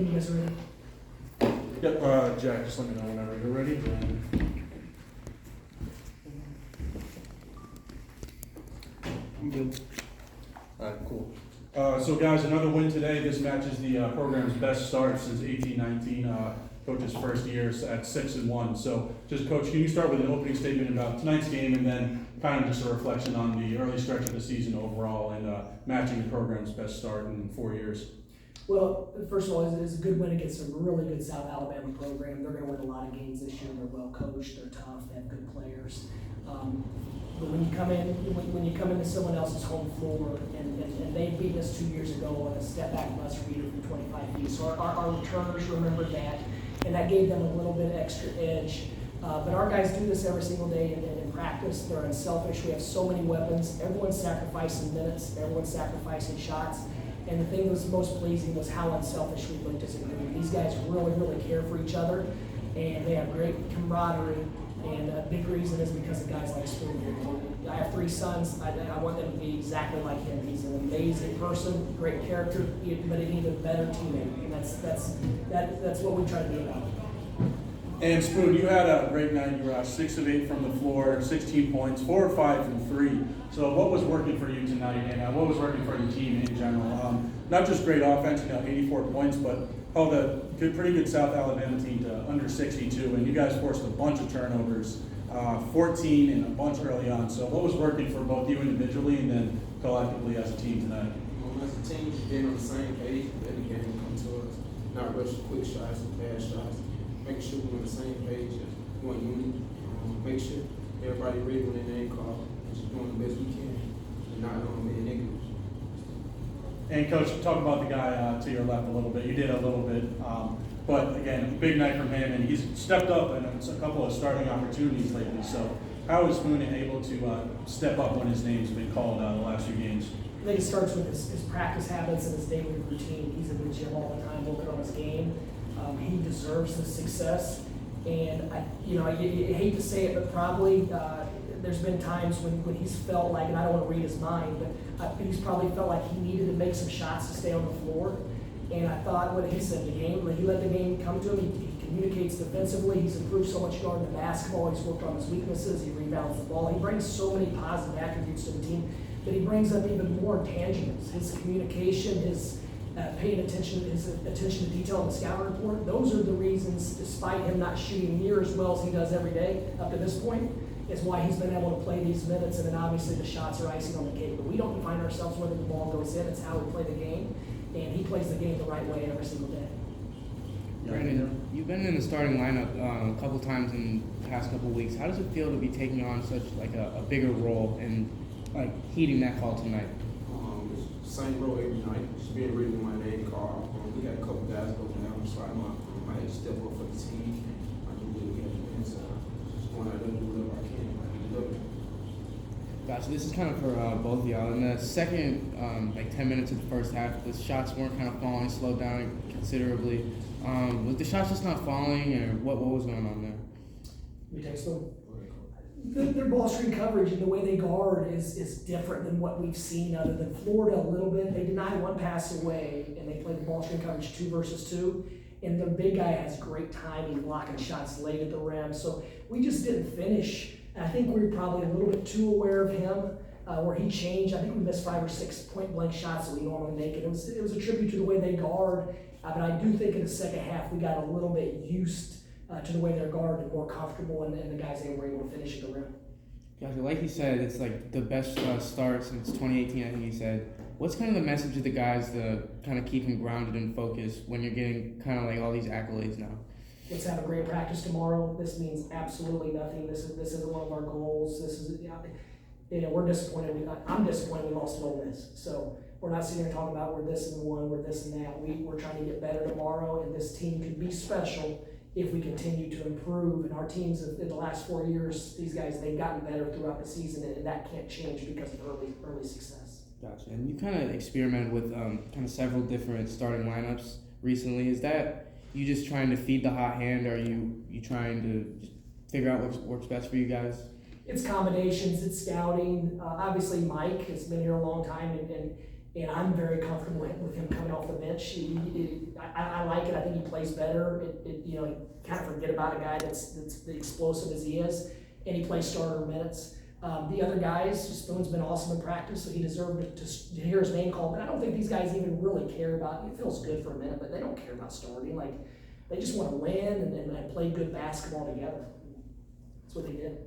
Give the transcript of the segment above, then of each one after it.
you guys are ready. Yep, Jack, just let me know whenever you're ready. I'm good. Alright, cool. So guys, another win today. This matches the program's best start since 18-19, coach's first year at 6-1. So just coach, can you start with an opening statement about tonight's game and then kind of just a reflection on the early stretch of the season overall and matching the program's best start in 4 years? Well, first of all, it's a good win against a really good South Alabama program. They're going to win a lot of games this year. They're well coached. They're tough. They have good players. But when you come into someone else's home floor, and they beat us 2 years ago on a step back buzzer beater from 25 feet, so our returners remembered that, and that gave them a little bit extra edge. But our guys do this every single day in practice. They're unselfish. We have so many weapons. Everyone's sacrificing minutes. Everyone's sacrificing shots. And the thing that was most pleasing was how unselfish we looked as a group. These guys really, really care for each other, and they have great camaraderie. And a big reason is because of guys like Spoon here. I have 3 sons. I want them to be exactly like him. He's an amazing person, great character, but an even better teammate. And that's what we try to be about. And Spoon, you had a great night. You were 6 of 8 from the floor, 16 points, 4 of 5 from 3. So what was working for you tonight, and what was working for your team in general? Not just great offense, 84 points, but held a pretty good South Alabama team to under 62, and you guys forced a bunch of turnovers, 14 and a bunch early on. So what was working for both you individually and then collectively as a team tonight? As a team, being on the same page, letting the game come to us, not rushing quick shots and fast shots, making sure we're on the same page, one unit, make sure everybody ready when their name called, and just doing the best we can, and not being negative. And Coach, talk about the guy to your left a little bit. You did a little bit, but again, big night from him, and he's stepped up in a couple of starting opportunities lately. So how is Moon able to step up when his name's been called the last few games? I think it starts with his practice habits and his daily routine. He's in the gym all the time, working on his game. He deserves the success, and I hate to say it, but probably there's been times when he's felt like, and I don't want to read his mind, but he's probably felt like he needed to make some shots to stay on the floor. And I thought what he said, he let the game come to him. He communicates defensively. He's improved so much guarding the basketball. He's worked on his weaknesses. He rebounds the ball. He brings so many positive attributes to the team, but he brings up even more intangibles. His communication, his paying attention, his attention to detail in the scouting report. Those are the reasons, despite him not shooting near as well as he does every day up to this point, is why he's been able to play these minutes. And then obviously the shots are icing on the cake. But we don't define ourselves whether the ball goes in. It's how we play the game. And he plays the game the right way every single day. Brandon, you've been in the starting lineup a couple times in the past couple weeks. How does it feel to be taking on such like a bigger role and like heeding that call tonight? Same role every night, just being ready when my name called. We got a couple guys go down, so I had to step up for the team. I do what we have to do, so just going out there and do whatever I can. Gotcha. This is kind of for both of y'all. In the second, 10 minutes of the first half, the shots weren't kind of falling, slowed down considerably. Was the shots just not falling, or what was going on there? We text them. Their ball screen coverage and the way they guard is different than what we've seen other than Florida a little bit. They deny one pass away, and they play the ball screen coverage 2 versus 2. And their big guy has great timing, blocking shots late at the rim. So we just didn't finish. And I think we were probably a little bit too aware of him, where he changed. I think we missed 5 or 6 point-blank shots that we normally make. And it was a tribute to the way they guard. But I do think in the second half we got a little bit used to the way they're guarded and more comfortable, and the guys they were able to finish at the rim. Gotcha. Like you said, it's like the best start since 2018, I think you said. What's kind of the message to the guys to kind of keep them grounded and focused when you're getting kind of like all these accolades now? Let's have a great practice tomorrow. This means absolutely nothing. This isn't one of our goals. This is, we're disappointed. I'm disappointed we lost to Ole Miss. So we're not sitting here talking about we're this and one, we're this and that. We're trying to get better tomorrow, and this team can be special if we continue to improve. And our teams in the last 4 years, these guys, they've gotten better throughout the season, and that can't change because of early success. Gotcha. And you kind of experimented with kind of several different starting lineups recently. Is that you just trying to feed the hot hand, or are you trying to just figure out what works best for you guys? It's combinations, it's scouting. Obviously, Mike has been here a long time, and And I'm very comfortable with him coming off the bench. I like it. I think he plays better. You know, kind of forget about a guy that's explosive as he is, and he plays starter minutes. The other guys, Spoon's been awesome in practice, so he deserved to hear his name called. But I don't think these guys even really care about. It feels good for a minute, but they don't care about starting. Like, they just want to win and play good basketball together. That's what they did.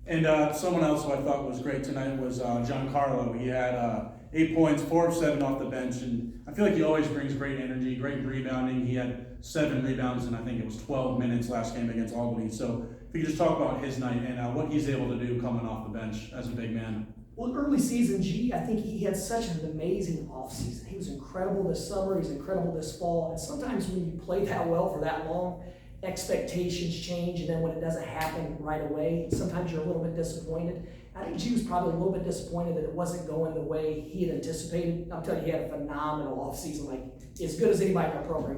And someone else who I thought was great tonight was Giancarlo. He had 8 points, 4 of 7 off the bench, and I feel like he always brings great energy, great rebounding. He had 7 rebounds in I think it was 12 minutes last game against Albany. So if you could just talk about his night and what he's able to do coming off the bench as a big man. Well, early season, I think he had such an amazing offseason. He was incredible this summer, he's incredible this fall, and sometimes when you play that well for that long, expectations change, and then when it doesn't happen right away, sometimes you're a little bit disappointed. I think G was probably a little bit disappointed that it wasn't going the way he had anticipated. I'm telling you, he had a phenomenal offseason, like as good as anybody in our program.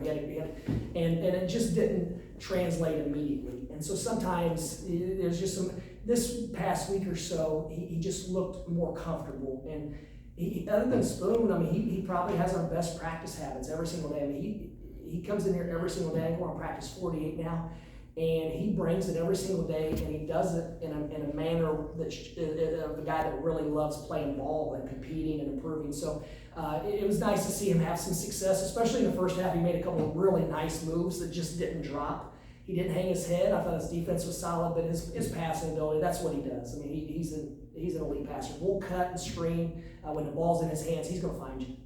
And it just didn't translate immediately. And so sometimes there's just this past week or so, he just looked more comfortable. And other than Spoon, I mean, he probably has our best practice habits every single day. I mean, he comes in here every single day. We're on practice 48 now. And he brings it every single day, and he does it in a manner of a guy that really loves playing ball and competing and improving. So it was nice to see him have some success, especially in the first half. He made a couple of really nice moves that just didn't drop. He didn't hang his head. I thought his defense was solid, but his passing ability, that's what he does. I mean, he's an elite passer. We'll cut and screen. When the ball's in his hands, he's going to find you.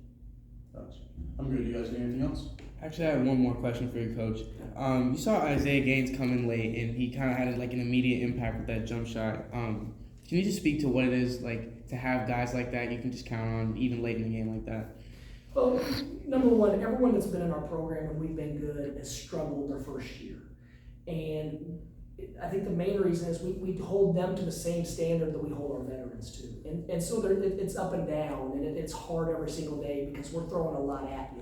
I'm good. You guys got anything else? Actually, I have one more question for you, Coach. You saw Isaiah Gaines come in late, and he kind of had like an immediate impact with that jump shot. Can you just speak to what it is like to have guys like that you can just count on even late in the game like that? Well, number one, everyone that's been in our program when we've been good has struggled their first year. And I think the main reason is we hold them to the same standard that we hold our veterans to. And so it's up and down, and it's hard every single day because we're throwing a lot at you.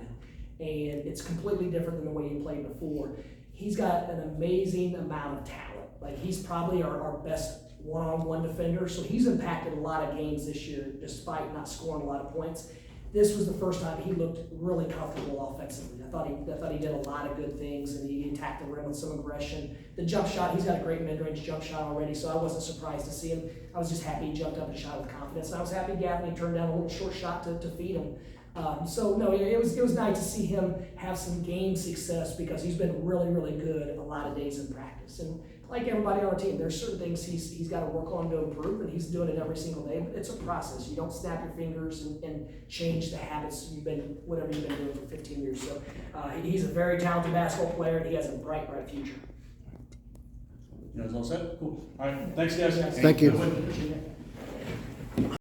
And it's completely different than the way he played before. He's got an amazing amount of talent. Like, he's probably our best one-on-one defender, so he's impacted a lot of games this year despite not scoring a lot of points. This was the first time he looked really comfortable offensively. I thought he did a lot of good things, and he attacked the rim with some aggression. The jump shot, he's got a great mid-range jump shot already, so I wasn't surprised to see him. I was just happy he jumped up and shot with confidence. And I was happy Gaffney turned down a little short shot to feed him. So no, it was nice to see him have some game success because he's been really, really good a lot of days in practice. And like everybody on our team, there's certain things he's got to work on to improve, and he's doing it every single day. But it's a process. You don't snap your fingers and change the habits whatever you've been doing for 15 years. So he's a very talented basketball player, and he has a bright, bright future. You guys all set? Cool. All right. Thanks, guys. Thank you. Appreciate it.